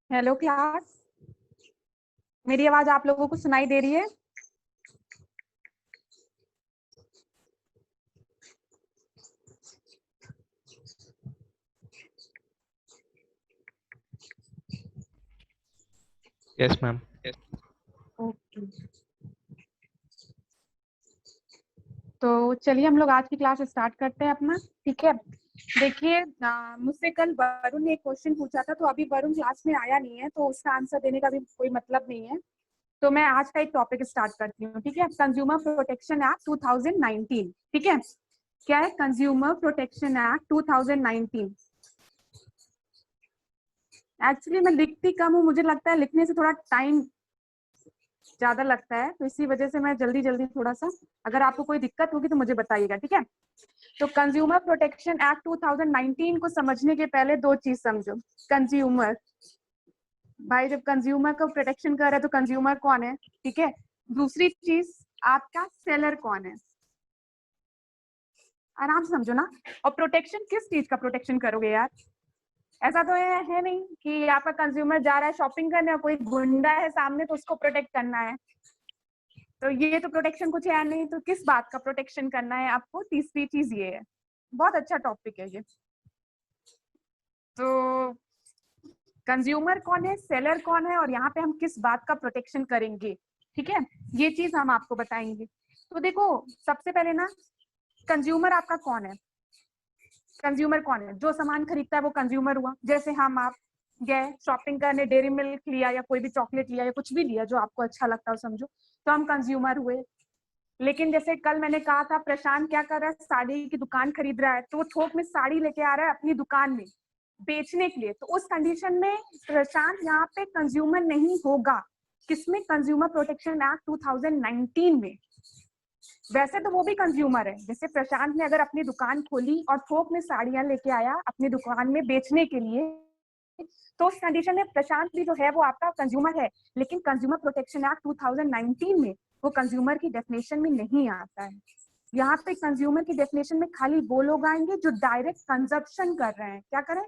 Hello class, मेरी आवाज आप लोगों को सुनाई दे रही है? Yes ma'am. ओके, तो चलिए हम लोग आज की क्लास स्टार्ट करते हैं अपना। ठीक है, देखिए मुझसे कल वरुण ने एक क्वेश्चन पूछा था, तो अभी वरुण क्लास में आया नहीं है, तो उसका आंसर देने का भी कोई मतलब नहीं है। तो मैं आज का एक टॉपिक स्टार्ट करती हूँ। ठीक है, कंज्यूमर प्रोटेक्शन एक्ट 2019। ठीक है, क्या है? Consumer protection act 2019। एक्चुअली मैं लिखती कम हूँ, मुझे लगता है लिखने से थोड़ा टाइम ज्यादा लगता है, तो इसी वजह से मैं जल्दी जल्दी थोड़ा सा, अगर आपको कोई दिक्कत होगी तो मुझे बताइएगा। ठीक है, तो कंज्यूमर प्रोटेक्शन एक्ट 2019 को समझने के पहले दो चीज समझो। कंज्यूमर, भाई जब कंज्यूमर को प्रोटेक्शन कर रहे हैं तो कंज्यूमर कौन है? ठीक है, दूसरी चीज आपका सेलर कौन है? आराम से समझो ना। और प्रोटेक्शन किस चीज का प्रोटेक्शन करोगे यार? ऐसा तो है नहीं कि आपका कंज्यूमर जा रहा है शॉपिंग करने और कोई गुंडा है सामने तो उसको प्रोटेक्ट करना है। तो ये तो प्रोटेक्शन कुछ है नहीं, तो किस बात का प्रोटेक्शन करना है आपको? तीसरी चीज ये है। बहुत अच्छा टॉपिक है ये। तो कंज्यूमर कौन है, सेलर कौन है, और यहाँ पे हम किस बात का प्रोटेक्शन करेंगे, ठीक है, ये चीज हम आपको बताएंगे। तो देखो, सबसे पहले ना, कंज्यूमर आपका कौन है? कंज्यूमर कौन है? जो सामान खरीदता है वो कंज्यूमर हुआ। जैसे हम आप गए शॉपिंग करने, डेयरी मिल्क लिया या कोई भी चॉकलेट लिया या कुछ भी लिया जो आपको अच्छा लगता हो, समझो, तो हम कंज्यूमर हुए। लेकिन जैसे कल मैंने कहा था, प्रशांत क्या कर रहा है? साड़ी की दुकान खरीद रहा है, तो वो थोक में साड़ी लेके आ रहा है अपनी दुकान में बेचने के लिए, तो उस कंडीशन में प्रशांत यहाँ पे कंज्यूमर नहीं होगा। किसमें? कंज्यूमर प्रोटेक्शन एक्ट 2019 में। वैसे तो वो भी कंज्यूमर है। जैसे प्रशांत ने अगर अपनी दुकान खोली और थोक में साड़ियां लेके आया अपनी दुकान में बेचने के लिए, तो उस कंडीशन में प्रशांत भी जो है वो आपका कंज्यूमर है। लेकिन कंज्यूमर प्रोटेक्शन एक्ट 2019 में वो कंज्यूमर की डेफिनेशन में नहीं आता है। यहाँ पे कंज्यूमर की डेफिनेशन में खाली वो लोग आएंगे जो डायरेक्ट कंजप्शन कर रहे हैं। क्या करें?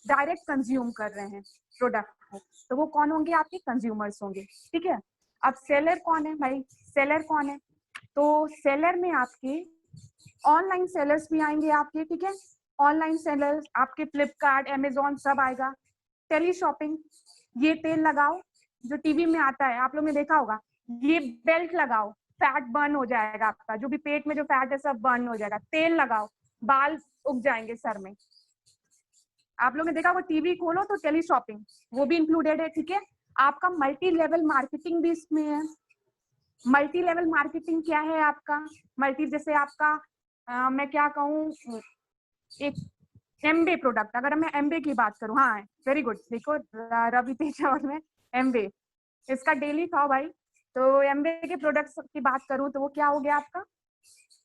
डायरेक्ट कंज्यूम कर रहे हैं प्रोडक्ट को, तो वो कौन होंगे? आपके कंज्यूमर्स होंगे। ठीक है, अब सेलर कौन है भाई? सेलर कौन है? तो सेलर में आपके ऑनलाइन सेलर्स भी आएंगे आपके। ठीक है, ऑनलाइन सेलर्स आपके फ्लिपकार्ट, अमेजोन सब आएगा। टेली शॉपिंग, ये तेल लगाओ जो टीवी में आता है, आप लोग ने देखा होगा, ये बेल्ट लगाओ, फैट बर्न हो जाएगा आपका, जो भी पेट में जो फैट है सब बर्न हो जाएगा। तेल लगाओ, बाल उग जाएंगे सर में। आप लोग ने देखा होगा, टीवी खोलो तो टेली शॉपिंग, वो भी इंक्लूडेड है। ठीक है, आपका मल्टी लेवल मार्केटिंग भी इसमें है। मल्टी लेवल मार्केटिंग क्या है आपका? मल्टी जैसे आपका मैं क्या कहूँ, एक एमबे प्रोडक्ट, अगर मैं एमबे की बात करूँ, हाँ वेरी गुड, देखो रवि तेजा और मैं एमबे, इसका डेली खाओ भाई। तो एमबे के प्रोडक्ट्स की बात करूँ तो वो क्या हो गया आपका?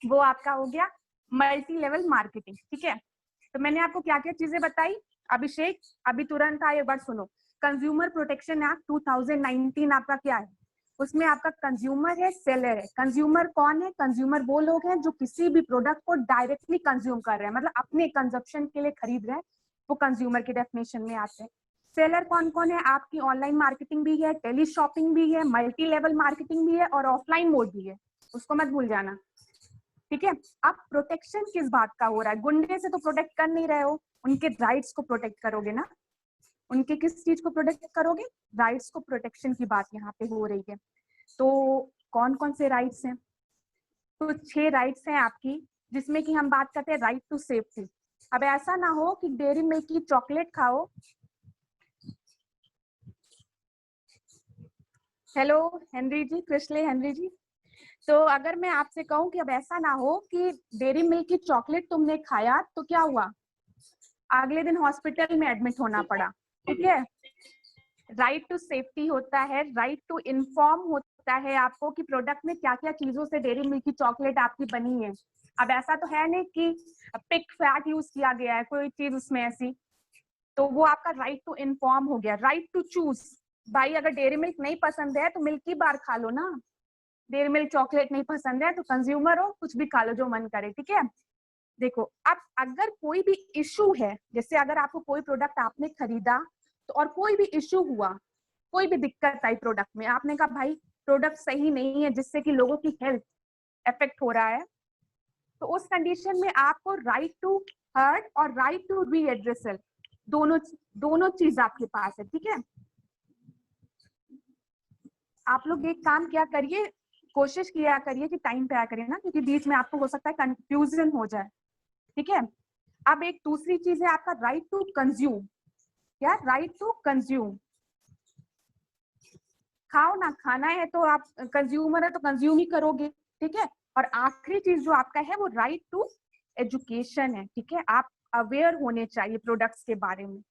वो आपका हो गया मल्टी लेवल मार्केटिंग। ठीक है, तो मैंने आपको क्या क्या चीजें बताई? अभिषेक अभी तुरंत आए, एक बार सुनो। कंज्यूमर प्रोटेक्शन एक्ट 2019 आपका क्या है? उसमें आपका कंज्यूमर है, सेलर है। कंज्यूमर कौन है? कंज्यूमर वो लोग हैं जो किसी भी प्रोडक्ट को डायरेक्टली कंज्यूम कर रहे हैं, मतलब अपने कंजप्शन के लिए खरीद रहे हैं, वो कंज्यूमर की डेफिनेशन में आते हैं। सेलर कौन कौन है? आपकी ऑनलाइन मार्केटिंग भी है, टेली शॉपिंग भी है, मल्टी लेवल मार्केटिंग भी है और ऑफलाइन मोड भी है, उसको मत भूल जाना। ठीक है, अब प्रोटेक्शन किस बात का हो रहा है? गुंडे से तो प्रोटेक्ट कर नहीं रहे हो, उनके राइट्स को प्रोटेक्ट करोगे ना। उनके किस चीज को प्रोटेक्ट करोगे? राइट्स को, प्रोटेक्शन की बात यहाँ पे हो रही है। तो कौन कौन से राइट्स हैं? तो 6 राइट्स हैं आपकी, जिसमें कि हम बात करते हैं राइट टू सेफ्टी। अब ऐसा ना हो कि डेयरी मिल्क की चॉकलेट खाओ। हेलो हेनरी जी, कृष्ले हेनरी जी। तो अगर मैं आपसे कहूं कि अब ऐसा ना हो कि डेयरी मिल्क की चॉकलेट तुमने खाया तो क्या हुआ? अगले दिन हॉस्पिटल में एडमिट होना पड़ा। ठीक है, राइट टू सेफ्टी होता है, राइट टू इन्फॉर्म होता है आपको कि प्रोडक्ट में क्या क्या चीजों से डेयरी मिल्क की चॉकलेट आपकी बनी है। अब ऐसा तो है नहीं कि पिक फैट यूज किया गया है कोई चीज उसमें ऐसी, तो वो आपका राइट टू इन्फॉर्म हो गया। राइट टू चूज, भाई अगर डेयरी मिल्क नहीं पसंद है तो मिल्की बार खा लो ना। डेयरी मिल्क चॉकलेट नहीं पसंद है तो कंज्यूमर हो, कुछ भी खा लो जो मन करे। ठीक है, देखो अब अगर कोई भी इशू है, जैसे अगर आपको कोई प्रोडक्ट आपने खरीदा तो और कोई भी इश्यू हुआ, कोई भी दिक्कत आई प्रोडक्ट में, आपने कहा भाई प्रोडक्ट सही नहीं है जिससे कि लोगों की हेल्थ इफेक्ट हो रहा है, तो उस कंडीशन में आपको राइट टू हर्ट और राइट टू रीएड्रेसल दोनों चीज आपके पास है। ठीक है, आप लोग एक काम किया करिए, कोशिश किया करिए कि टाइम पे आया करिए ना, क्योंकि बीच में आपको हो सकता है कंफ्यूजन हो जाए। ठीक है, अब एक दूसरी चीज है आपका राइट टू कंज्यूम। क्या? Right to consume. खाओ ना, खाना है तो आप कंज्यूमर है तो कंज्यूम ही करोगे। ठीक है, और आखिरी चीज जो आपका है वो राइट टू एजुकेशन है। ठीक है, आप अवेयर होने चाहिए प्रोडक्ट्स के बारे में।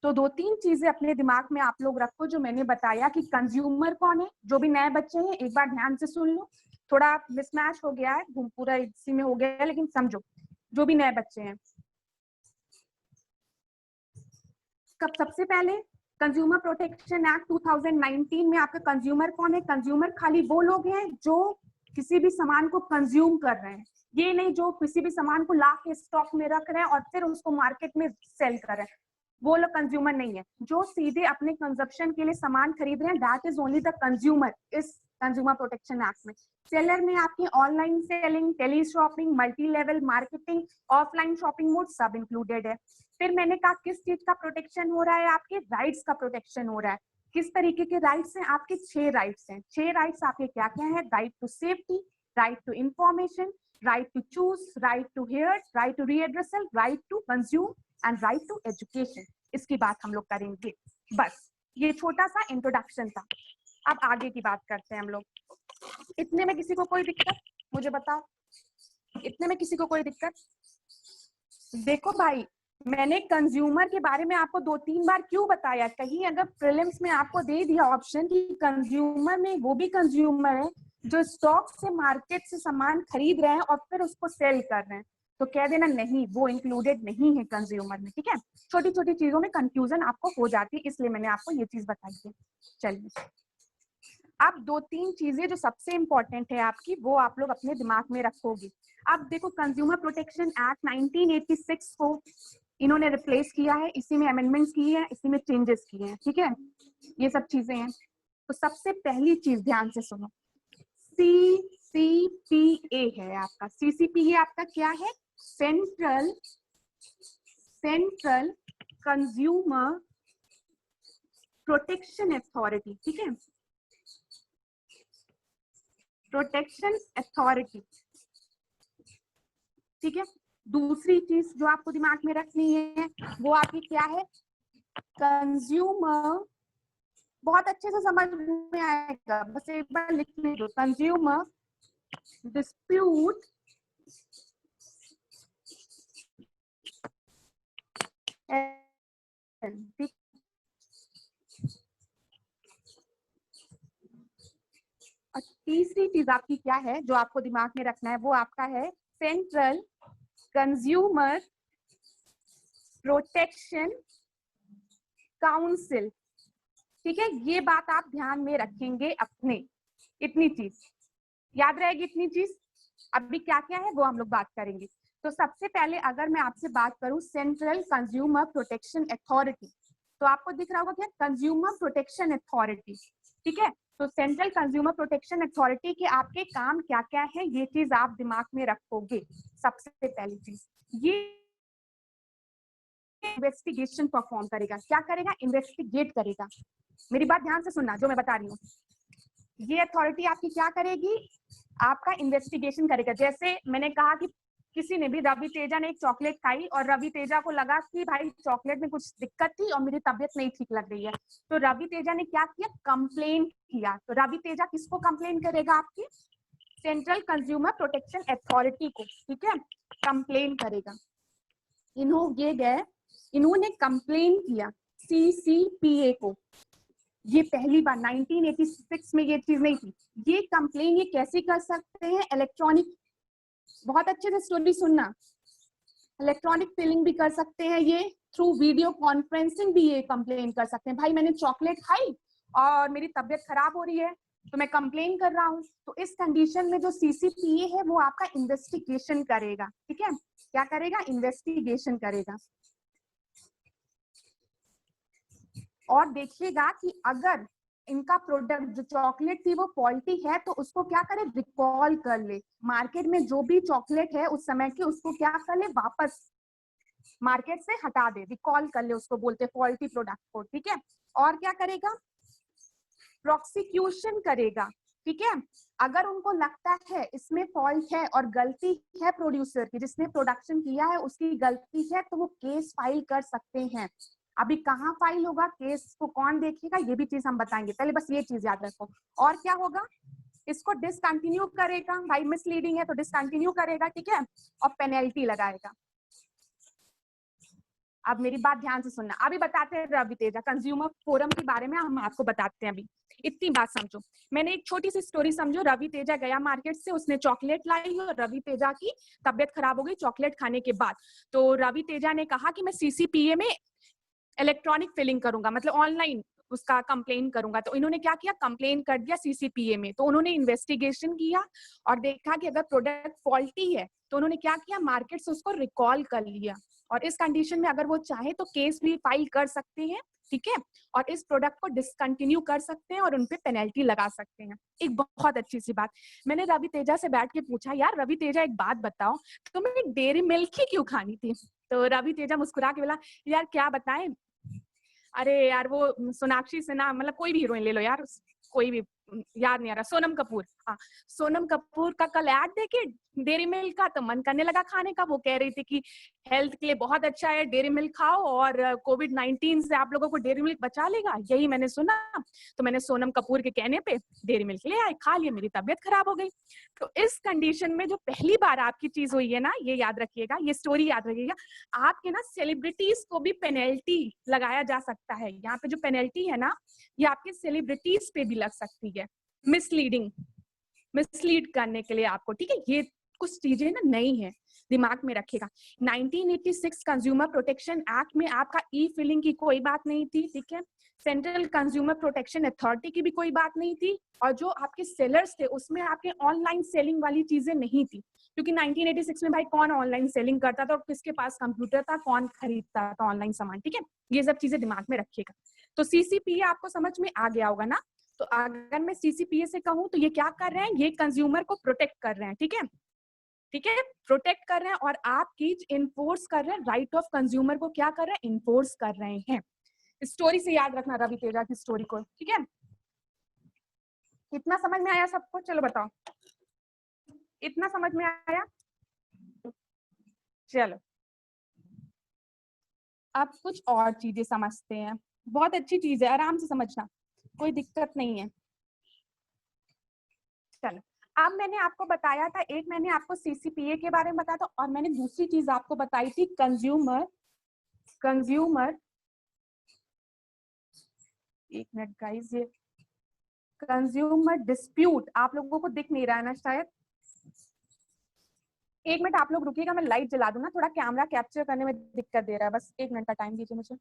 तो 2-3 चीजें अपने दिमाग में आप लोग रखो जो मैंने बताया कि कंज्यूमर कौन है। जो भी नए बच्चे हैं एक बार ध्यान से सुन लो, थोड़ा मिसमैच हो गया है, पूरा इसी में हो गया है, लेकिन समझो जो भी नए बच्चे हैं। सबसे पहले कंज्यूमर प्रोटेक्शन एक्ट 2019 में आपका कंज्यूमर कौन है? कंज्यूमर खाली वो लोग हैं जो किसी भी सामान को कंज्यूम कर रहे हैं, ये नहीं जो किसी भी सामान को ला के स्टॉक में रख रहे हैं और फिर उसको मार्केट में सेल कर रहे हैं, वो लोग कंज्यूमर नहीं है। जो सीधे अपने कंजप्शन के लिए सामान खरीद रहे हैं, that is only the consumer इस कंज्यूमर प्रोटेक्शन एक्ट में। सेलर में आपकी online selling, teleshopping, multi level marketing, offline shopping mode सब इंक्लूडेड है। फिर मैंने कहा किस चीज का प्रोटेक्शन हो रहा है? आपके राइट्स का प्रोटेक्शन हो रहा है। किस तरीके के राइट्स हैं? आपके 6 राइट्स हैं। 6 राइट्स आपके क्या क्या है? Right to safety, right to information, right to choose, right to hear, right to redressal, right to consume and right to education. इसकी बात हम लोग करेंगे। बस ये छोटा सा इंट्रोडक्शन था, अब आगे की बात करते हैं हम लोग। इतने में किसी को कोई दिक्कत? मुझे बताओ, इतने में किसी को कोई दिक्कत? देखो भाई, मैंने कंज्यूमर के बारे में आपको 2-3 बार क्यों बताया? कहीं अगर प्रीलिम्स में आपको दे दिया ऑप्शन कि कंज्यूमर में वो भी कंज्यूमर है जो स्टॉक से मार्केट से सामान खरीद रहे हैं और फिर उसको सेल कर रहे हैं, तो कह देना नहीं वो इंक्लूडेड नहीं है कंज्यूमर में। ठीक है, छोटी छोटी चीजों में कंफ्यूजन आपको हो जाती है, इसलिए मैंने आपको ये चीज बताई है। चलिए, अब 2-3 चीजें जो सबसे इंपॉर्टेंट है आपकी, वो आप लोग अपने दिमाग में रखोगे। अब देखो, कंज्यूमर प्रोटेक्शन एक्ट 1986 को इन्होंने रिप्लेस किया है, इसी में अमेंडमेंट्स की है, इसी में चेंजेस किए हैं। ठीक है, ये सब चीजें हैं। तो सबसे पहली चीज ध्यान से सुनो, CCPA है आपका। CCPA आपका क्या है? Central consumer protection authority. ठीक है, प्रोटेक्शन अथॉरिटी। ठीक है, दूसरी चीज जो आपको दिमाग में रखनी है वो आपकी क्या है? कंज्यूमर, बहुत अच्छे से समझ में आएगा, बस एक बार लिखने दो। कंज्यूमर डिस्प्यूट और तीसरी चीज आपकी क्या है जो आपको दिमाग में रखना है? वो आपका है सेंट्रल कंज्यूमर प्रोटेक्शन काउंसिल। ठीक है, ये बात आप ध्यान में रखेंगे अपने। इतनी चीज याद रहेगी, इतनी चीज। अभी क्या क्या है वो हम लोग बात करेंगे। तो सबसे पहले अगर मैं आपसे बात करूं सेंट्रल कंज्यूमर प्रोटेक्शन अथॉरिटी, तो आपको दिख रहा होगा क्या? Consumer protection authority. ठीक है, तो सेंट्रल कंज्यूमर प्रोटेक्शन अथॉरिटी के आपके काम क्या क्या है, ये चीज आप दिमाग में रखोगे। सबसे पहली चीज, ये इन्वेस्टिगेशन परफॉर्म करेगा। क्या करेगा? इन्वेस्टिगेट करेगा। मेरी बात ध्यान से सुनना जो मैं बता रही हूँ। ये अथॉरिटी आपकी क्या करेगी? आपका इन्वेस्टिगेशन करेगा। जैसे मैंने कहा कि किसी ने भी, रवि तेजा ने एक चॉकलेट खाई और रवि तेजा को लगा कि भाई चॉकलेट में कुछ दिक्कत थी और मेरी तबीयत नहीं ठीक लग रही है, तो रवि तेजा ने क्या किया? कंप्लेन किया। तो रवि तेजा किसको कंप्लेन करेगा? आपकी सेंट्रल कंज्यूमर प्रोटेक्शन अथॉरिटी को। ठीक है, कंप्लेन करेगा। इन्होंने कंप्लेन किया CCPA को। ये पहली बार 1986 में ये चीज नहीं थी। ये कंप्लेन ये कैसे कर सकते हैं? इलेक्ट्रॉनिक, बहुत अच्छे से स्टोरी सुनना, इलेक्ट्रॉनिक फिलिंग भी कर सकते हैं, ये थ्रू वीडियो कॉन्फ्रेंसिंग भी ये कंप्लेन कर सकते हैं। भाई मैंने चॉकलेट खाई और मेरी तबीयत खराब हो रही है तो मैं कंप्लेन कर रहा हूँ। तो इस कंडीशन में जो CCPA है वो आपका इन्वेस्टिगेशन करेगा। ठीक है, क्या करेगा? इन्वेस्टिगेशन करेगा। और देखिएगा कि अगर इनका प्रोडक्ट जो चॉकलेट थी वो फॉल्टी है तो उसको क्या करे, रिकॉल कर ले। मार्केट में जो भी चॉकलेट है उस समय की उसको क्या कर ले, वापस मार्केट से हटा दे, रिकॉल कर ले, उसको बोलते फॉल्टी प्रोडक्ट को। ठीक है, और क्या करेगा, प्रोसिक्यूशन करेगा। ठीक है, अगर उनको लगता है इसमें फॉल्ट है और गलती है प्रोड्यूसर की, जिसने प्रोडक्शन किया है उसकी गलती है, तो वो केस फाइल कर सकते हैं। अभी कहाँ फाइल होगा, केस को कौन देखेगा, ये भी चीज हम बताएंगे, पहले बस ये चीज याद रखो। और क्या होगा, इसको डिसकंटिन्यू करेगा, भाई मिसलीडिंग है तो डिसकंटिन्यू करेगा। ठीक है, और पेनल्टी लगाएगा। अब मेरी बात ध्यान से सुनना, अभी बताते हैं रवि तेजा कंज्यूमर फोरम के बारे में, हम आपको बताते हैं। अभी इतनी बात समझो, मैंने एक छोटी सी स्टोरी समझो। रवि तेजा गया मार्केट से, उसने चॉकलेट लाई और रवि तेजा की तबियत खराब हो गई चॉकलेट खाने के बाद। तो रवि तेजा ने कहा कि मैं सीसीपीए में इलेक्ट्रॉनिक फिलिंग करूंगा, मतलब ऑनलाइन उसका कंप्लेन करूंगा। तो इन्होंने क्या किया, कंप्लेन कर दिया सीसीपीए में। तो उन्होंने इन्वेस्टिगेशन किया और देखा कि अगर प्रोडक्ट फॉल्टी है तो उन्होंने क्या किया, मार्केट से उसको रिकॉल कर लिया। और इस कंडीशन में अगर वो चाहे तो केस भी फाइल कर सकते हैं। ठीक है, और इस प्रोडक्ट को डिसकंटिन्यू कर सकते हैं और उनपे पेनल्टी लगा सकते हैं। एक बहुत अच्छी सी बात, मैंने रवि तेजा से बैठ के पूछा, यार रवि तेजा एक बात बताओ, तुम्हें डेयरी मिल्क ही क्यों खानी थी? तो रवि तेजा मुस्कुरा के बोला, यार क्या बताएं, अरे यार वो सोनाक्षी सिन्हा, मतलब कोई भी हीरोइन ले लो यार, कोई भी, याद नहीं आ रहा, सोनम कपूर, हाँ सोनम कपूर का कल ऐड देखे डेयरी मिल्क का, तो मन करने लगा खाने का। वो कह रही थी कि हेल्थ के लिए बहुत अच्छा है डेयरी मिल्क खाओ और कोविड-19 से आप लोगों को डेयरी मिल्क बचा लेगा। यही मैंने सुना, तो मैंने सोनम कपूर के कहने पे डेयरी मिल्क ले आई, खा लिया, मेरी तबियत खराब हो गई। तो इस कंडीशन में जो पहली बार आपकी चीज हुई है ना, ये याद रखिएगा, ये स्टोरी याद रखिएगा, आपके ना सेलिब्रिटीज को भी पेनल्टी लगाया जा सकता है। यहाँ पे जो पेनल्टी है ना, ये आपके सेलिब्रिटीज पे भी लग सकती है, मिसलीड करने के लिए आपको। ठीक है, ये कुछ चीजें ना नई है, दिमाग में रखिएगा। 1986 कंज्यूमर प्रोटेक्शन एक्ट में आपका ई फिलिंग की कोई बात नहीं थी। ठीक है, सेंट्रल कंज्यूमर प्रोटेक्शन अथॉरिटी की भी कोई बात नहीं थी, और जो आपके सेलर्स थे उसमें आपके ऑनलाइन सेलिंग वाली चीजें नहीं थी, क्योंकि 1986 में भाई कौन ऑनलाइन सेलिंग करता था और किसके पास कंप्यूटर था, कौन खरीदता था ऑनलाइन सामान। ठीक है, ये सब चीजें दिमाग में रखिएगा। तो सीसीपीए आपको समझ में आ गया होगा ना। तो अगर मैं सीसीपीए से कहूँ तो ये क्या कर रहे हैं, ये कंज्यूमर को प्रोटेक्ट कर रहे हैं। ठीक है, ठीक है, प्रोटेक्ट कर रहे हैं और आपकी इन्फोर्स कर रहे हैं, राइट ऑफ कंज्यूमर को क्या कर रहे हैं, इन्फोर्स कर रहे हैं। स्टोरी से याद रखना रवि तेजा की स्टोरी को। ठीक है, कितना समझ में आया सबको, चलो बताओ, इतना समझ में आया? चलो अब कुछ और चीजें समझते हैं, बहुत अच्छी चीज है, आराम से समझना, कोई दिक्कत नहीं है। चलो, अब मैंने आपको बताया था, एक मैंने आपको सीसीपीए के बारे में बताया था, और मैंने दूसरी चीज आपको बताई थी कंज्यूमर एक मिनट गाइस, ये कंज्यूमर डिस्प्यूट आप लोगों को दिख नहीं रहा है ना शायद, एक मिनट आप लोग रुकिएगा, मैं लाइट जला दूं ना, थोड़ा कैमरा कैप्चर करने में दिक्कत दे रहा है, बस एक मिनट का टाइम दीजिए मुझे।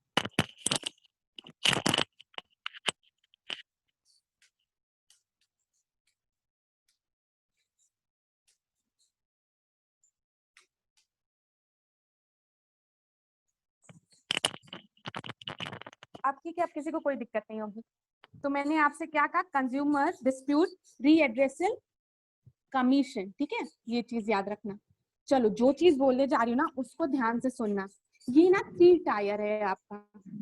अब ठीक है, अब किसी को कोई दिक्कत नहीं होगी। तो मैंने आपसे क्या कहा, कंज्यूमर डिस्प्यूट रीएड्रेसल कमीशन। ठीक है, ये चीज याद रखना। चलो, जो चीज बोलने जा रही हूँ ना उसको ध्यान से सुनना। ये ना 3 टायर है आपका,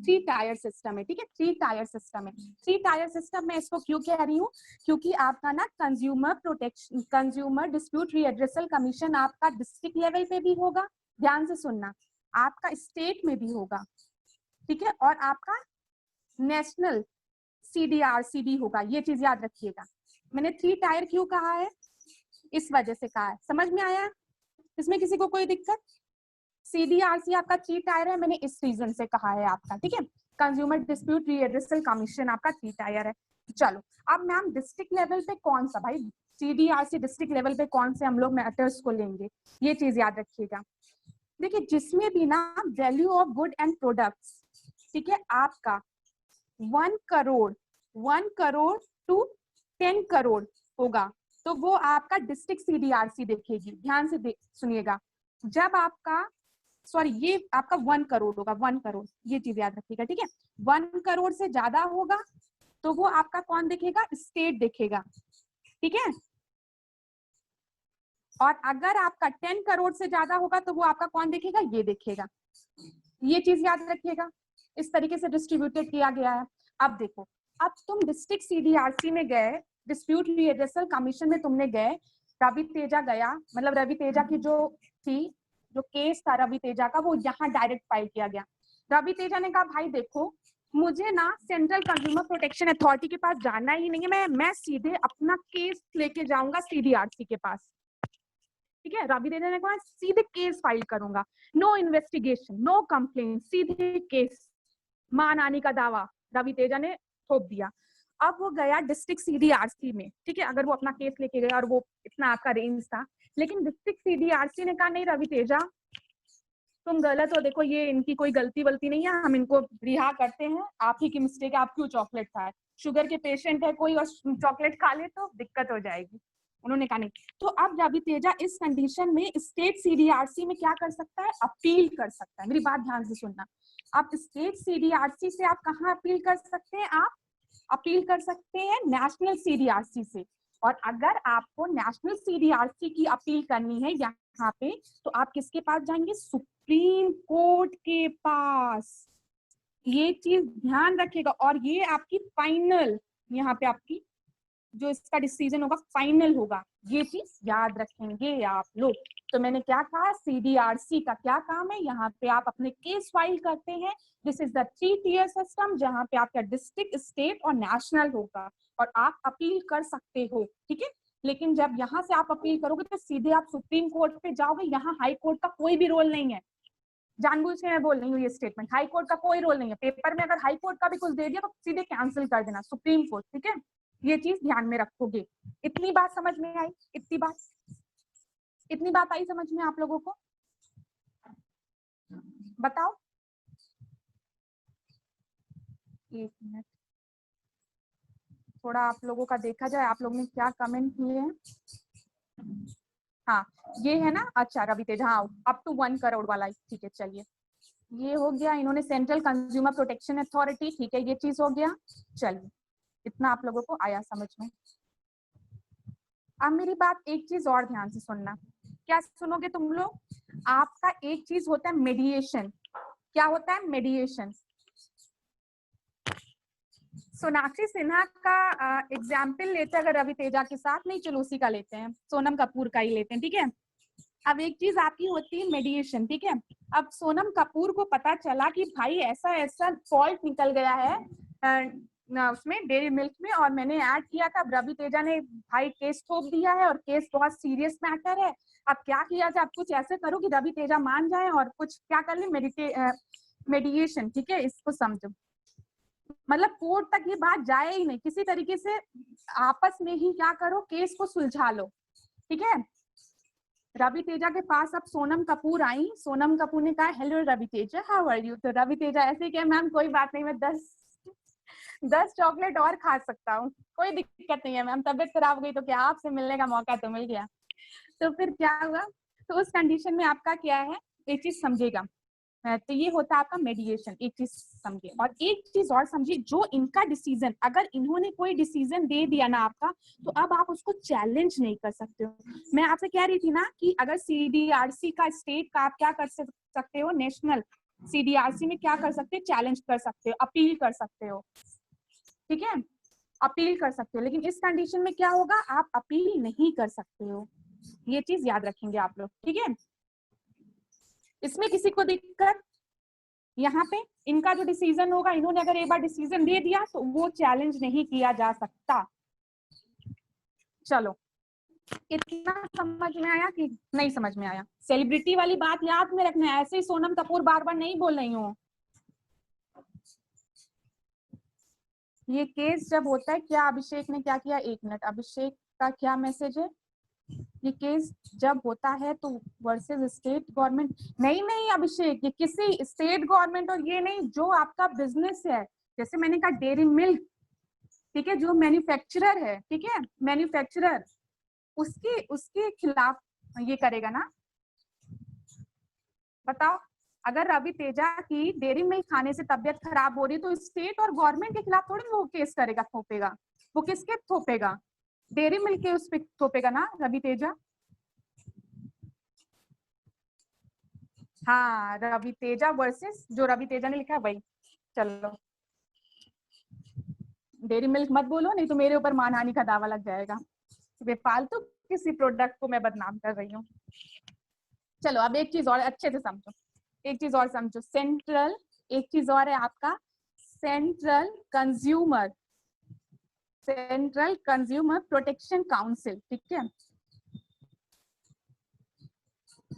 3 टायर सिस्टम है। ठीक है, 3 टायर सिस्टम है। 3 टायर सिस्टम में इसको क्यों कह रही हूँ, क्योंकि आपका ना कंज्यूमर डिस्प्यूट रीएड्रेसल कमीशन आपका डिस्ट्रिक्ट लेवल पे भी होगा, ध्यान से सुनना, आपका स्टेट में भी होगा। ठीक है, और आपका नेशनल सीडीआरसी भी होगा, ये चीज याद रखिएगा। मैंने 3 टायर क्यों कहा है, इस वजह से कहा है, समझ में आया? इसमें किसी को कोई दिक्कत? सीडीआरसी आपका 3 टायर है, मैंने इस रीजन से कहा है आपका। ठीक है, कंज्यूमर डिस्प्यूट रीएड्रेसल कमीशन आपका 3 टायर है। चलो, अब मैम डिस्ट्रिक्ट लेवल पे कौन सा, भाई सीडीआरसी डिस्ट्रिक्ट लेवल पे कौन से हम लोग मैटर्स को लेंगे, ये चीज याद रखिएगा। देखिए, जिसमें भी ना value of good and products, ठीक है, आपका 1 करोड़ टू 10 करोड़ होगा, तो वो आपका डिस्ट्रिक्ट सीडीआरसी देखेगी। ध्यान से सुनिएगा, जब आपका, सॉरी, ये आपका 1 करोड़ होगा, 1 करोड़, ये चीज याद रखिएगा। ठीक है, 1 करोड़ से ज्यादा होगा तो वो आपका कौन दिखेगा, स्टेट दिखेगा, ठीक है। और अगर आपका 10 करोड़ से ज्यादा होगा तो वो आपका कौन दिखेगा, ये दिखेगा। ये चीज याद रखिएगा, इस तरीके से डिस्ट्रीब्यूटेड किया गया है। अब देखो, अब तुम डिस्ट्रिक्ट सीडीआरसी में गए, डिस्प्यूट रिड्रेसल कमीशन में तुमने गए, रवि तेजा गया, मतलब रवि तेजा की जो थी, जो केस था रवि तेजा का, वो यहाँ डायरेक्ट फाइल किया गया। रवि तेजा ने कहा भाई देखो, मुझे ना सेंट्रल कंज्यूमर प्रोटेक्शन अथॉरिटी के पास जाना ही नहीं है, मैं सीधे अपना केस लेके जाऊंगा सीडीआरसी के पास, ठीक है। रवि तेजा ने कहा सीधे केस फाइल करूंगा, नो इन्वेस्टिगेशन, नो कंप्लेंट, सीधे केस, मान आने का दावा रवि तेजा ने थोप दिया। अब वो गया डिस्ट्रिक्ट सीडीआरसी में, ठीक है, अगर वो अपना केस लेके गया और वो इतना आपका रेंज था, लेकिन डिस्ट्रिक्ट सीडीआरसी ने कहा नहीं रवि तेजा तुम गलत हो, देखो ये इनकी कोई गलती वलती नहीं है, हम इनको रिहा करते हैं, आप ही की मिस्टेक है, आप क्यों चॉकलेट खाए, शुगर के पेशेंट है कोई और चॉकलेट खा ले तो दिक्कत हो जाएगी। उन्होंने कहा नहीं। तो अब रवि तेजा इस कंडीशन में स्टेट सीडीआरसी में क्या कर सकता है, अपील कर सकता है। मेरी बात ध्यान से सुनना, आप स्टेट सीडीआरसी से आप कहाँ अपील कर सकते हैं, आप अपील कर सकते हैं नेशनल सीडीआरसी से। और अगर आपको नेशनल सीडीआरसी की अपील करनी है यहाँ पे, तो आप किसके पास जाएंगे, सुप्रीम कोर्ट के पास। ये चीज ध्यान रखिएगा, और ये आपकी फाइनल, यहाँ पे आपकी जो इसका डिसीजन होगा फाइनल होगा, ये चीज याद रखेंगे आप लोग। तो मैंने क्या कहा, सीडीआरसी का क्या काम है, यहाँ पे आप अपने केस फाइल करते हैं। This is the 3 tier system, जहाँ पे आपका डिस्ट्रिक्ट, स्टेट और नेशनल होगा, और आप अपील कर सकते हो, ठीक है। लेकिन जब यहाँ से आप अपील करोगे तो सीधे आप सुप्रीम कोर्ट पे जाओगे, यहाँ हाई कोर्ट का कोई भी रोल नहीं है। जानबूझ के मैं बोल रही हूँ ये स्टेटमेंट, हाई कोर्ट का कोई रोल नहीं है। पेपर में अगर हाई कोर्ट का भी कुछ दे दिया तो सीधे कैंसिल कर देना, सुप्रीम कोर्ट, ठीक है। ये चीज ध्यान में रखोगे। इतनी बात समझ में आई, इतनी बात आई समझ में आप लोगों को, बताओ। एक मिनट, थोड़ा आप लोगों का देखा जाए, आप लोगों ने क्या कमेंट किए हैं। हाँ ये है ना, अच्छा रवि तेजा, हाँ अप टू 1 करोड़ वाला, ठीक है चलिए, ये हो गया। इन्होंने सेंट्रल कंज्यूमर प्रोटेक्शन अथॉरिटी, ठीक है, ये चीज हो गया। चलिए, इतना आप लोगों को आया समझ में। अब मेरी बात एक चीज और ध्यान से सुनना, क्या सुनोगे तुम लोग, आपका एक चीज होता है मेडिएशन। क्या होता है, मेडिएशन। सोनाक्षी सिन्हा का एग्जाम्पल लेते हैं अगर रवि तेजा के साथ, नहीं चलो उसी का लेते हैं, सोनम कपूर का ही लेते हैं, ठीक है। अब एक चीज आपकी होती है मेडिएशन, ठीक है। अब सोनम कपूर को पता चला कि भाई ऐसा ऐसा फॉल्ट निकल गया है उसमें डेयरी मिल्क में, और मैंने ऐड किया था। रवि तेजा ने भाई केस थोप दिया है, और केस बहुत सीरियस मैटर है। अब क्या किया जाए, आप कुछ ऐसे करो कि रवि तेजा मान जाए, और कुछ क्या कर ले, मेडिएशन, ठीक है, इसको समझो। मतलब कोर्ट तक ये बात जाए ही नहीं, किसी तरीके से आपस में ही क्या करो, केस को सुलझा लो, ठीक है। रवि तेजा के पास अब सोनम कपूर आई, सोनम कपूर ने कहा hello Ravi Teja, how are you. तो रवि तेजा ऐसे ही कहा मैम कोई बात नहीं, मैं 10 चॉकलेट और खा सकता हूँ, कोई दिक्कत नहीं है मैम, तबीयत खराब हो गई तो क्या, आपसे मिलने का मौका तो मिल गया। तो फिर क्या हुआ, तो उस कंडीशन में आपका क्या है, एक चीज समझेगा, तो ये होता है आपका मेडिएशन, एक चीज समझिए। और एक चीज और समझिए, जो इनका डिसीजन, अगर इन्होंने कोई डिसीजन दे दिया ना आपका, तो अब आप उसको चैलेंज नहीं कर सकते हो। मैं आपसे कह रही थी ना कि अगर सीडीआरसी का स्टेट का आप क्या कर सकते हो, नेशनल सीडीआरसी में क्या कर सकते हो, चैलेंज कर सकते हो, अपील कर सकते हो, ठीक है, अपील कर सकते हो। लेकिन इस कंडीशन में क्या होगा, आप अपील नहीं कर सकते हो, ये चीज याद रखेंगे आप लोग, ठीक है। इसमें किसी को दिक्कत, यहाँ पे इनका जो डिसीजन होगा, इन्होंने अगर एक बार डिसीजन दे दिया तो वो चैलेंज नहीं किया जा सकता। चलो, इतना समझ में आया कि नहीं समझ में आया। सेलिब्रिटी वाली बात याद में रखना है, ऐसे ही सोनम कपूर बार बार नहीं बोल रही हूँ। ये केस जब होता है, क्या अभिषेक ने क्या किया, एक मिनट, अभिषेक का क्या मैसेज है, ये केस जब होता है तो वर्सेस स्टेट गवर्नमेंट, नहीं अभिषेक, ये किसी स्टेट गवर्नमेंट और ये नहीं, जो आपका बिजनेस है, जैसे मैंने कहा डेयरी मिल्क, ठीक है, जो मैन्युफैक्चरर है, ठीक है, मैन्युफैक्चरर, उसके खिलाफ ये करेगा ना, बताओ। अगर रवि तेजा की डेयरी मिल्क खाने से तबियत खराब हो रही तो स्टेट और गवर्नमेंट के खिलाफ थोड़ी वो केस करेगा, थोपेगा। वो किसके थोपेगा? डेयरी मिल्क के उस पे थोपेगा ना रवि तेजा। हाँ, रवि तेजा वर्सेस जो रवि तेजा ने लिखा है वही। चलो डेयरी मिल्क मत बोलो, नहीं तो मेरे ऊपर मानहानि का दावा लग जाएगा। बेफालतू किसी प्रोडक्ट को मैं बदनाम कर रही हूँ। चलो अब एक चीज और अच्छे से समझो, एक चीज और समझो। सेंट्रल, एक चीज और है आपका सेंट्रल कंज्यूमर प्रोटेक्शन काउंसिल, ठीक है।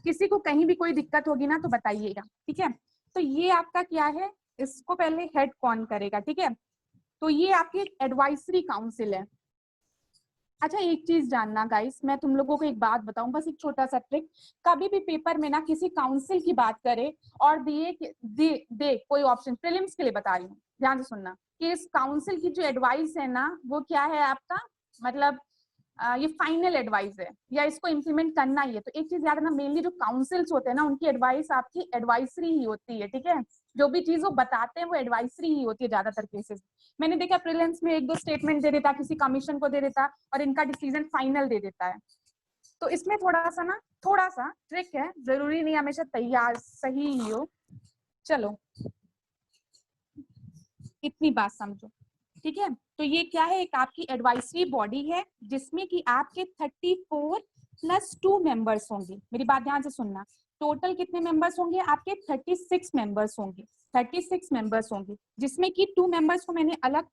किसी को कहीं भी कोई दिक्कत होगी ना तो बताइएगा, ठीक है। तो ये आपका क्या है, इसको पहले हेड कौन करेगा, ठीक है। तो ये आपकी एक एडवाइजरी काउंसिल है। अच्छा एक चीज जानना गाइस, मैं तुम लोगों को एक बात बताऊं, बस एक छोटा सा ट्रिक। कभी भी पेपर में ना किसी काउंसिल की बात करे और दे कोई ऑप्शन, प्रीलिम्स के लिए बता रही हूँ, ध्यान से सुनना, कि इस काउंसिल की जो एडवाइस है ना वो क्या है आपका, मतलब ये फाइनल एडवाइस है या इसको इम्प्लीमेंट करना ही है। तो एक चीज याद रखना, मेनली जो काउंसिल्स होते हैं ना उनकी एडवाइस आपकी एडवाइजरी ही होती है, ठीक है। जो भी चीज वो बताते हैं वो एडवाइजरी ही होती है ज्यादातर केसेस। मैंने देखा प्रीलिम्स में एक दो स्टेटमेंट दे देता, किसी कमीशन को दे देता और इनका डिसीजन फाइनल दे देता है। तो इसमें थोड़ा सा ट्रिक है, जरूरी नहीं हमेशा तैयार सही ही हो। चलो इतनी बात समझो, ठीक है। तो ये क्या है, एक आपकी एडवाइजरी बॉडी है जिसमें कि आपके 34 + 2 मेंबर्स होंगे। मेरी बात ध्यान से सुनना, टोटल कितने मेंबर्स होंगे आपके? 36 मेंबर्स होंगे, 36 मेंबर्स होंगे, जिसमें कि 2 मेंबर्स को मैंने अलग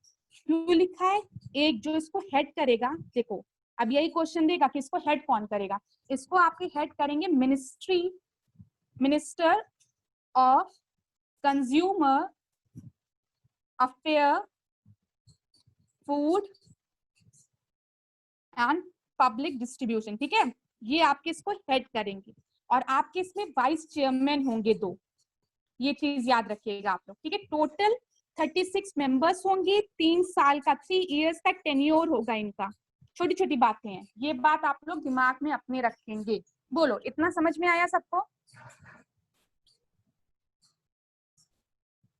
क्यों लिखा है। एक जो इसको हेड करेगा, देखो अब यही क्वेश्चन देगा कि इसको हेड कौन करेगा। इसको आपके हेड करेंगे minister of consumer affair, food and public distribution, ठीक है। ये आपके इसको हेड करेंगे और आपके इसमें वाइस चेयरमैन होंगे 2। ये चीज याद रखिएगा आप लोग, ठीक है। टोटल 36 मेंबर्स होंगे, 3 साल का 3 इयर्स का टेन्योर होगा इनका। छोटी छोटी बातें हैं, ये बात आप लोग दिमाग में अपने रखेंगे। बोलो इतना समझ में आया सबको?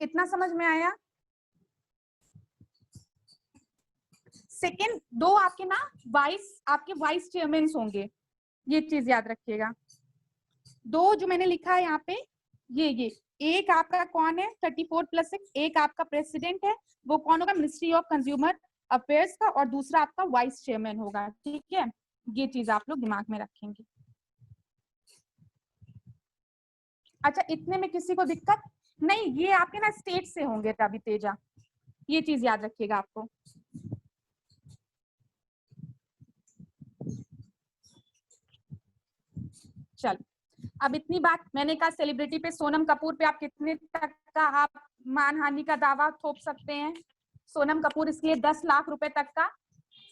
इतना समझ में आया? सेकेंड, 2 आपके ना आपके वाइस चेयरमैन होंगे, ये चीज याद रखिएगा। 2 जो मैंने लिखा है यहाँ पे, ये एक आपका कौन है 34 + 6, एक आपका प्रेसिडेंट है, वो कौन होगा? मिनिस्ट्री ऑफ कंज्यूमर अफेयर्स का, और दूसरा आपका वाइस चेयरमैन होगा, ठीक है। ये चीज आप लोग दिमाग में रखेंगे। अच्छा इतने में किसी को दिक्कत नहीं? ये आपके ना स्टेट से होंगे रवि तेजा, ये चीज याद रखिएगा आपको। चल अब इतनी बात मैंने कहा, सेलिब्रिटी पे सोनम कपूर पे आप कितने तक का आप मानहानि का दावा थोप सकते हैं? सोनम कपूर इसलिए 10 लाख रुपए तक का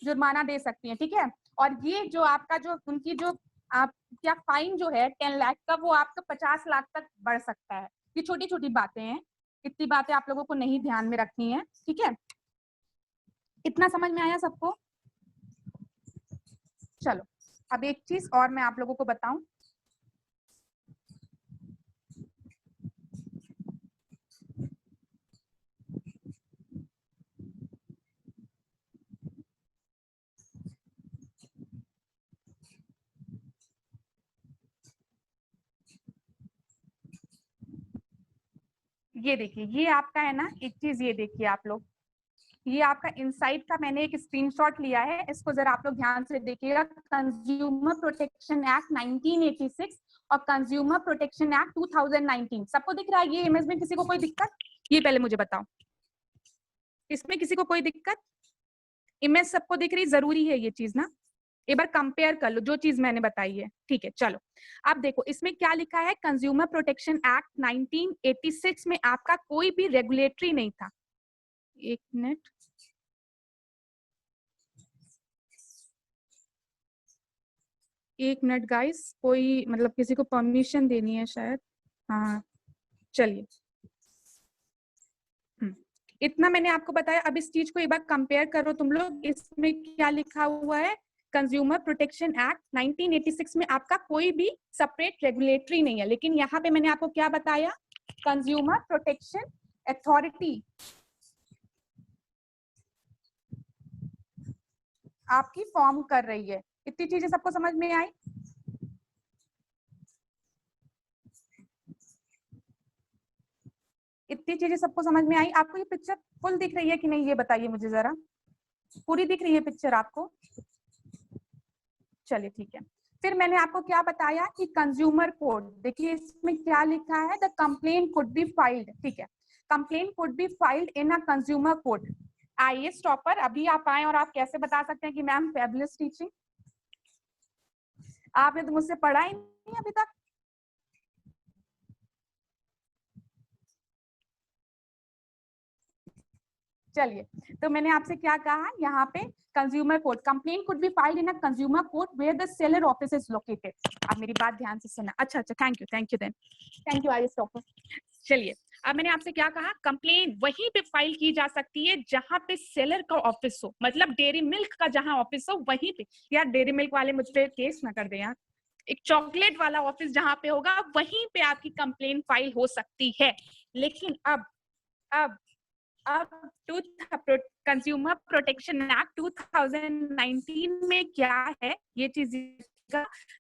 जुर्माना दे सकती है, ठीक है। और ये जो आपका जो उनकी जो आप क्या फाइन जो है 10 लाख का, वो आपका 50 लाख तक बढ़ सकता है। ये छोटी छोटी बातें हैं, इतनी बातें आप लोगों को नहीं ध्यान में रखनी है, ठीक है। इतना समझ में आया सबको? चलो अब एक चीज और मैं आप लोगों को बताऊं, ये देखिए, ये आपका है ना, एक चीज ये देखिए आप लोग, ये आपका इनसाइट का मैंने एक स्क्रीनशॉट लिया है, इसको जरा आप लोग ध्यान से देखिएगा। कंज्यूमर प्रोटेक्शन एक्ट 1986 और कंज्यूमर प्रोटेक्शन एक्ट 2019, सबको दिख रहा है ये इमेज में? किसी को कोई दिक्कत? ये पहले मुझे बताओ, इसमें किसी को कोई दिक्कत? इमेज सबको दिख रही? जरूरी है ये चीज ना, एक बार कंपेयर कर लो जो चीज मैंने बताई है, ठीक है। चलो अब देखो इसमें क्या लिखा है, कंज्यूमर प्रोटेक्शन एक्ट 1986 में आपका कोई भी रेगुलेटरी नहीं था। एक मिनट, एक मिनट गाइस, कोई मतलब किसी को परमिशन देनी है शायद। हाँ चलिए, इतना मैंने आपको बताया। अब इस चीज को एक बार कंपेयर करो तुम लोग, इसमें क्या लिखा हुआ है, कंज्यूमर प्रोटेक्शन एक्ट 1986 में आपका कोई भी सेपरेट रेगुलेटरी नहीं है, लेकिन यहाँ पे मैंने आपको क्या बताया, कंज्यूमर प्रोटेक्शन अथॉरिटी आपकी फॉर्म कर रही है। इतनी चीजें सबको समझ में आई? इतनी चीजें सबको समझ में आई? आपको ये पिक्चर फुल दिख रही है कि नहीं, ये बताइए मुझे जरा। पूरी दिख रही है पिक्चर आपको? चलिए ठीक है। फिर मैंने आपको क्या बताया कि कंज्यूमर कोड, देखिए इसमें क्या लिखा है, the complaint could be filed, ठीक है, complaint could be filed in a consumer code. आइए स्टॉपर, अभी आप आए और आप कैसे बता सकते हैं कि मैम फैबुलस टीचिंग? आपने तो मुझसे पढ़ा ही नहीं अभी तक। चलिए, तो मैंने आपसे क्या कहा, यहाँ पे consumer code, complaint could be filed in a consumer court where the seller office is located. आप मेरी बात ध्यान से सुनना। अच्छा अच्छा, thank you then, thank you. आइए स्टॉपर, चलिए अब मैंने आपसे क्या कहा, कंप्लेंट वहीं पे फाइल की जा सकती है जहां पे सेलर का ऑफिस हो, मतलब डेयरी मिल्क का जहां ऑफिस हो वहीं पे। यार डेयरी मिल्क वाले मुझ पे केस ना कर दे यार, एक चॉकलेट वाला ऑफिस जहां पे होगा वहीं पे आपकी कंप्लेंट फाइल हो सकती है। लेकिन अब टू कंज्यूमर प्रोटेक्शन एक्ट 2019 में क्या है ये चीज,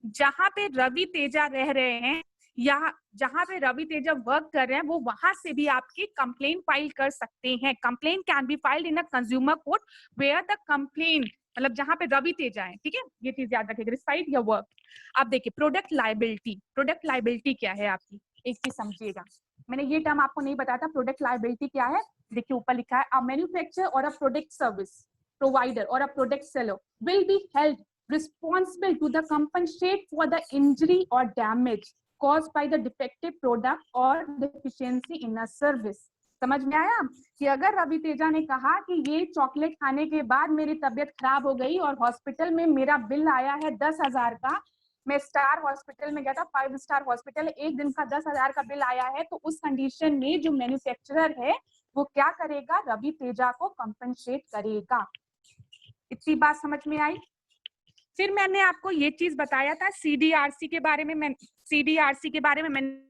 जहां पे रवि तेजा रह रहे हैं या जहां पे रवि तेजा वर्क कर रहे हैं वो वहां से भी आपकी कंप्लेंट फाइल कर सकते हैं। Complaint can be filed in a consumer court where the complaint, मतलब जहां पे रवि तेजा है, ठीक है, ये चीज याद रखिएगा, साइट या वर्क। अब देखिए प्रोडक्ट लाइबिलिटी, प्रोडक्ट लाइबिलिटी क्या है आपकी, एक चीज समझिएगा, मैंने ये टर्म आपको नहीं बताया था, प्रोडक्ट लाइबिलिटी क्या है। देखिए ऊपर लिखा है, अ मैन्युफैक्चरर और uh product service provider or a product seller will be held responsible to the compensate for the injury or damage caused by the defective product or deficiency in a service। समझ में आया कि अगर रवि तेजा ने कहा कि ये चॉकलेट खाने के बाद मेरी तबीयत खराब हो गई और हॉस्पिटल में मेरा बिल आया है 10,000 का, मैं स्टार हॉस्पिटल में गया था, 5 स्टार हॉस्पिटल, एक दिन का 10,000 का बिल आया है, तो उस कंडीशन में जो मैन्युफैक्चरर है वो क्या करेगा, रवि तेजा को कंपनसेट करेगा। इतनी बात समझ में आई? फिर मैंने आपको ये चीज बताया था सीडीआरसी के बारे में, मैं सीडीआरसी के बारे में मैंने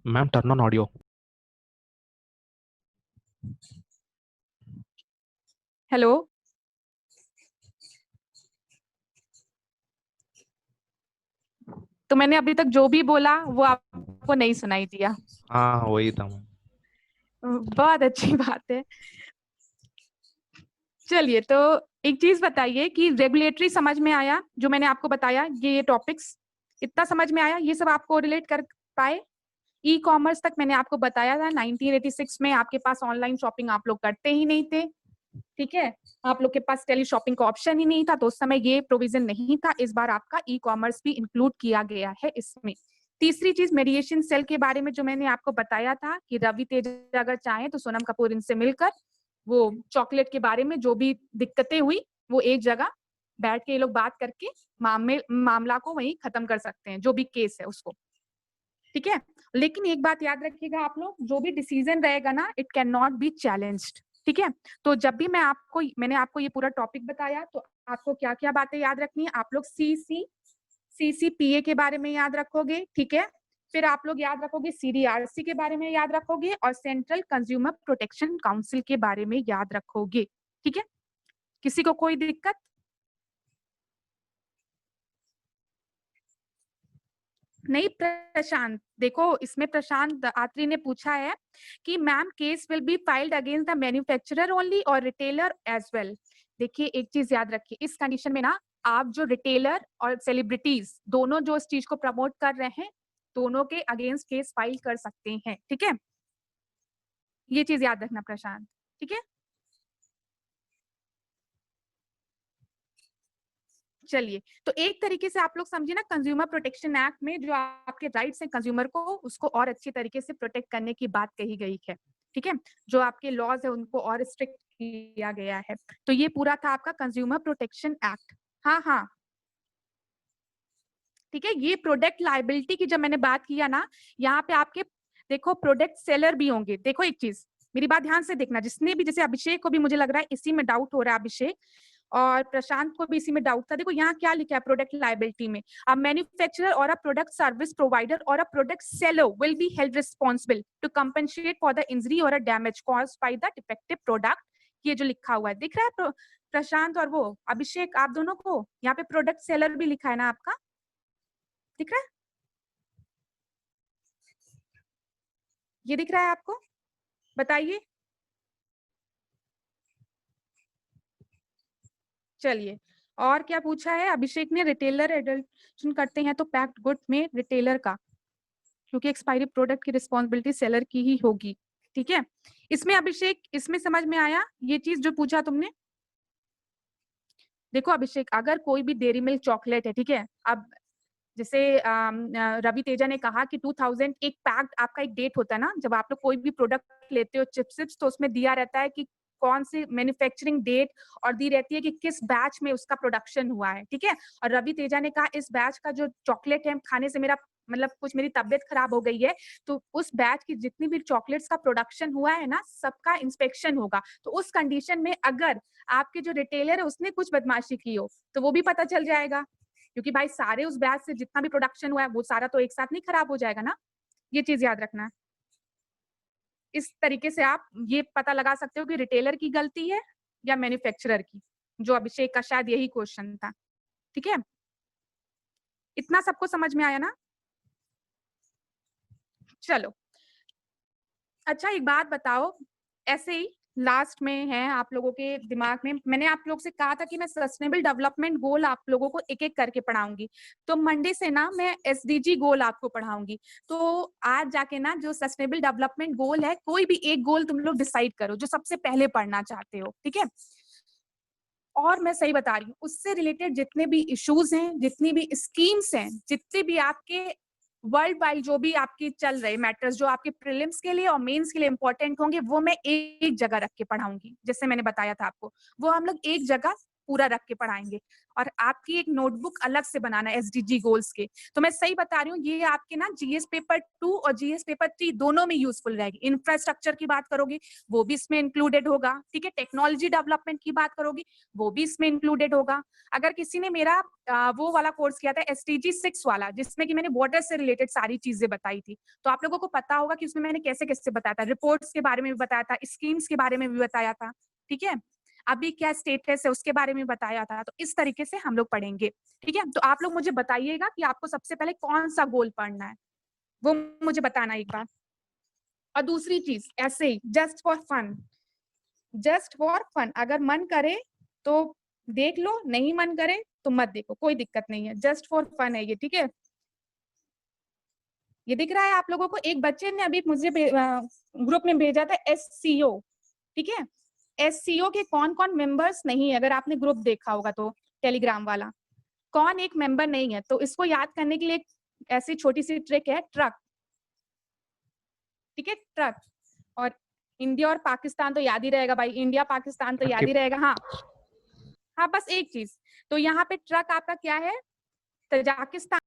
ma'am turn on audio. Hello, तो मैंने अभी तक जो भी बोला वो आपको नहीं सुनाई दिया। हाँ वही था मैम। बहुत अच्छी बात है। चलिए, तो एक चीज बताइए कि रेगुलेटरी समझ में आया? जो मैंने आपको बताया ये टॉपिक्स इतना समझ में आया, ये सब आपको रिलेट कर पाए? ई कॉमर्स तक मैंने आपको बताया था 1986 में आपके पास ऑनलाइन शॉपिंग आप लोग करते ही नहीं थे, ठीक है? आप लोग के पास टेली शॉपिंग का ऑप्शन ही नहीं था, तो उस समय ये प्रोविजन नहीं था। इस बार आपका ई कॉमर्स भी इंक्लूड किया गया है इसमें। तीसरी चीज मेडिएशन सेल के बारे में जो मैंने आपको बताया था कि रवि तेजा अगर चाहे तो सोनम कपूर इनसे मिलकर वो चॉकलेट के बारे में जो भी दिक्कतें हुई वो एक जगह बैठ के ये लोग बात करके मामला को वहीं खत्म कर सकते हैं, जो भी केस है उसको, ठीक है? लेकिन एक बात याद रखिएगा आप लोग, जो भी डिसीजन रहेगा ना, it can not be challenged, ठीक है? तो जब भी मैंने आपको ये पूरा टॉपिक बताया तो आपको क्या क्या बातें याद रखनी है? आप लोग सीसीपीए के बारे में याद रखोगे, ठीक है? फिर आप लोग याद रखोगे सीडीआरसी के बारे में याद रखोगे और सेंट्रल कंज्यूमर प्रोटेक्शन काउंसिल के बारे में याद रखोगे, ठीक है? किसी को कोई दिक्कत? नहीं प्रशांत, देखो इसमें प्रशांत आत्री ने पूछा है कि ma'am case will be filed against the manufacturer only और रिटेलर एज वेल। देखिए एक चीज याद रखिए, इस कंडीशन में ना आप जो रिटेलर और सेलिब्रिटीज दोनों जो इस चीज को प्रमोट कर रहे हैं, दोनों के अगेंस्ट केस फाइल कर सकते हैं, ठीक है? ये चीज याद रखना प्रशांत, ठीक है? चलिए, तो एक तरीके से आप लोग समझिए ना, कंज्यूमर प्रोटेक्शन एक्ट में जो आपके राइट्स हैं कंज्यूमर को, उसको और अच्छी तरीके से प्रोटेक्ट करने की बात कही गई है, ठीक है? जो आपके लॉज है उनको और स्ट्रिक्ट किया गया है। तो ये पूरा था आपका कंज्यूमर प्रोटेक्शन एक्ट। हाँ हाँ, ठीक है। ये प्रोडक्ट लाइबिलिटी की जब मैंने बात किया ना, यहाँ पे आपके देखो प्रोडक्ट सेलर भी होंगे। देखो एक चीज, मेरी बात ध्यान से देखना, जिसने भी, जैसे अभिषेक को भी मुझे लग रहा है इसी में डाउट हो रहा है, अभिषेक और प्रशांत को भी इसी में डाउट था। देखो यहाँ क्या लिखा है प्रोडक्ट लाइबिलिटी में, अ मैन्युफैक्चरर और अ प्रोडक्ट सर्विस प्रोवाइडर और uh product seller will be held responsible to compensate for the injury और uh damage caused by the defective product. ये जो लिखा हुआ है दिख रहा है प्रशांत और वो अभिषेक, आप दोनों को यहाँ पे प्रोडक्ट सेलर भी लिखा है ना आपका, दिख रहा है? ये दिख रहा है आपको? बताइए। चलिए, और क्या पूछा है अभिषेक ने? रिटेलर एडल्शन करते हैं तो पैक्ड गुड में रिटेलर का, क्योंकि एक्सपायरी प्रोडक्ट की रिस्पॉन्सिबिलिटी सेलर की ही होगी, ठीक है? इसमें अभिषेक, इसमें समझ में आया ये चीज जो पूछा तुमने? देखो अभिषेक, अगर कोई भी डेयरी मिल्क चॉकलेट है, ठीक है, अब जैसे रवि तेजा ने कहा कि 2000 एक पैक्ड आपका एक डेट होता है ना, जब आप लोग कोई भी प्रोडक्ट लेते हो चिप्स, तो उसमें दिया रहता है कि कौन सी मैन्युफैक्चरिंग डेट और दी रहती है कि किस बैच में उसका प्रोडक्शन हुआ है, ठीक है? और रवि तेजा ने कहा इस बैच का जो चॉकलेट है खाने से मेरा मतलब कुछ मेरी तबियत खराब हो गई है, तो उस बैच की जितनी भी चॉकलेट्स का प्रोडक्शन हुआ है ना, सबका इंस्पेक्शन होगा। तो उस कंडीशन में अगर आपके जो रिटेलर है उसने कुछ बदमाशी की हो तो वो भी पता चल जाएगा, क्योंकि भाई सारे उस बैच से जितना भी प्रोडक्शन हुआ है वो सारा तो एक साथ नहीं खराब हो जाएगा ना। ये चीज याद रखना है। इस तरीके से आप ये पता लगा सकते हो कि रिटेलर की गलती है या मैन्युफैक्चरर की, जो अभिषेक का शायद यही क्वेश्चन था, ठीक है? इतना सबको समझ में आया ना? चलो, अच्छा एक बात बताओ, ऐसे ही लास्ट में है आप लोगों के दिमाग में, मैंने आप लोग से कहा था कि मैं सस्टेनेबल डेवलपमेंट गोल आप लोगों को एक एक करके पढ़ाऊंगी, तो मंडे से ना मैं एसडीजी गोल आपको पढ़ाऊंगी। तो आज जाके ना जो सस्टेनेबल डेवलपमेंट गोल है, कोई भी एक गोल तुम लोग डिसाइड करो जो सबसे पहले पढ़ना चाहते हो, ठीक है? और मैं सही बता रही हूँ, उससे रिलेटेड जितने भी इश्यूज हैं, जितनी भी स्कीम्स हैं, जितने भी आपके वर्ल्ड वाइड जो भी आपकी चल रहे मैटर्स, जो आपके प्रीलिम्स के लिए और मेंस के लिए इंपॉर्टेंट होंगे, वो मैं एक जगह रख के पढ़ाऊंगी। जैसे मैंने बताया था आपको, वो हम लोग एक जगह पूरा रख के पढ़ाएंगे, और आपकी एक नोटबुक अलग से बनाना है एसडीजी गोल्स के। तो मैं सही बता रही हूँ, ये आपके ना जीएस पेपर 2 और जीएस पेपर 3 दोनों में यूजफुल रहेगी। इंफ्रास्ट्रक्चर की बात करोगी वो भी इसमें इंक्लूडेड होगा, ठीक है। टेक्नोलॉजी डेवलपमेंट की बात करोगी वो भी इसमें इंक्लूडेड होगा। अगर किसी ने मेरा वो वाला कोर्स किया था एसटीजी 6 वाला, जिसमें कि मैंने वाटर से रिलेटेड सारी चीजें बताई थी, तो आप लोगों को पता होगा कि उसमें मैंने कैसे कैसे बताया था, रिपोर्ट्स के बारे में भी बताया था, स्कीम्स के बारे में भी बताया था, ठीक है। अभी क्या स्टेटस है उसके बारे में बताया था। तो इस तरीके से हम लोग पढ़ेंगे, ठीक है। तो आप लोग मुझे बताइएगा कि आपको सबसे पहले कौन सा गोल पढ़ना है, वो मुझे बताना एक बार। और दूसरी चीज ऐसे ही just for fun, just for fun, अगर मन करे तो देख लो, नहीं मन करे तो मत देखो, कोई दिक्कत नहीं है, जस्ट फॉर फन है ये, ठीक है। ये दिख रहा है आप लोगों को? एक बच्चे ने अभी मुझे ग्रुप में भेजा था एससीओ, ठीक है। एससीओ के कौन कौन मेंबर्स नहीं है, अगर आपने ग्रुप देखा होगा तो टेलीग्राम वाला, कौन एक मेंबर नहीं है, तो इसको याद करने के लिए एक ऐसी छोटी सी ट्रिक है, ट्रक, ठीक है, ट्रक। और इंडिया और पाकिस्तान तो याद ही रहेगा भाई, इंडिया पाकिस्तान तो याद ही रहेगा। हाँ हाँ, बस एक चीज, तो यहाँ पे ट्रक आपका क्या है, तजाकिस्तान